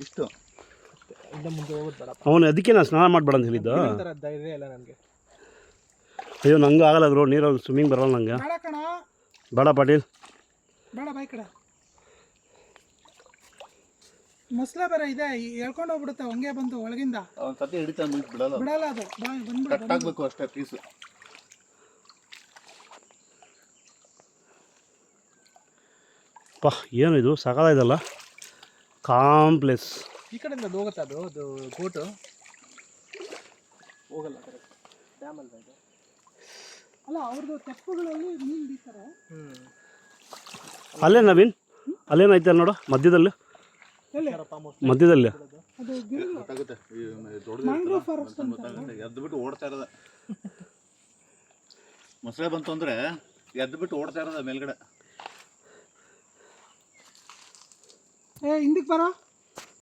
ಇಷ್ಟು ಇನ್ನು ಮುಂದೆ ಹೋಗೋದು ಬೇಡ. ಅವನು ಅದಕ್ಕೆ ನಾನು ಸ್ನಾನ ಮಾಡಬೇಡ ಅಂತ ಹೇಳಿದ್ದು. ಥರ ಧೈರ್ಯ ಇಲ್ಲ ನನಗೆ. ಅಯ್ಯೋ ನಂಗೆ ಆಗಲ್ಲ ಬ್ರೋ, ನೀರಲ್ಲಿ ಸ್ವಿಮ್ಮಿಂಗ್ ಬರಲ್ಲ ನಂಗೆ. ಬೇಡ ಕಣ, ಬೇಡ ಪಾಟೀಲ್, ಬೇಡ ಬಾಯ್ ಕಡೆ. ಮೊಸಳೆ ಬೇರೆ ಇದೆ, ಹೇಳ್ಕೊಂಡು ಹೋಗ್ಬಿಡುತ್ತೆ ಹಂಗೆ ಬಂದು ಒಳಗಿಂದ. ಅವ್ನ ಸತಿ ಹಿಡಿತಾ ಬಿಡಲ್ಲ, ಬಿಡಲ್ಲ ಅದು. ಬಾಯ್ ಬಂದ್ಬಿಡು. ಕಟ್ ಆಗಬೇಕು ಅಷ್ಟೇ ಪೀಸು. ಪಾ ಏನು ಇದು ಸಾಕಾಯ್ತಲ್ಲ, ಕಾಂಪ್ಲೆಕ್ಸ್. ಈ ಕಡೆಯಿಂದ ಅದು ಹೋಗುತ್ತೆ, ಅದು ಬೋಟು ಹೋಗಲ್ಲ ಕರೆಕ್ಟ್ ಡ್ಯಾಮಲ್ಲಿ ಇದೆ. ಅಲ್ಲ ಅವ್ರದ್ದು ತೆಪ್ಪಗಳಲ್ಲಿ ಮೀನು ಬೀತಾರೆ. ಅಲ್ಲೇ ನವೀನ್, ಅಲ್ಲೇನೈತೆ ನೋಡು ಮಧ್ಯದಲ್ಲಿ, ಎಲ್ಲಿ? ಮಧ್ಯದಲ್ಲಿ. ಅದು ಗಿರಿಗಳು. ಗೊತ್ತಾಗುತ್ತೆ, ಮ್ಯಾಂಗ್ರೋವ್ ಫಾರೆಸ್ಟ್ ಅಂತ. ಎದ್ದು ಬಿಟ್ಟು ಓಡ್ತಾ ಇರೋದ. ಮೊಸಳೆ ಬಂತು ಅಂದ್ರೆ ಎದ್ದು ಬಿಟ್ಟು ಓಡ್ತಾ ಇರೋದ ಮೇಲ್ಗಡೆ. ಹಿಂದಕ್ಕೆ ಬರೋ.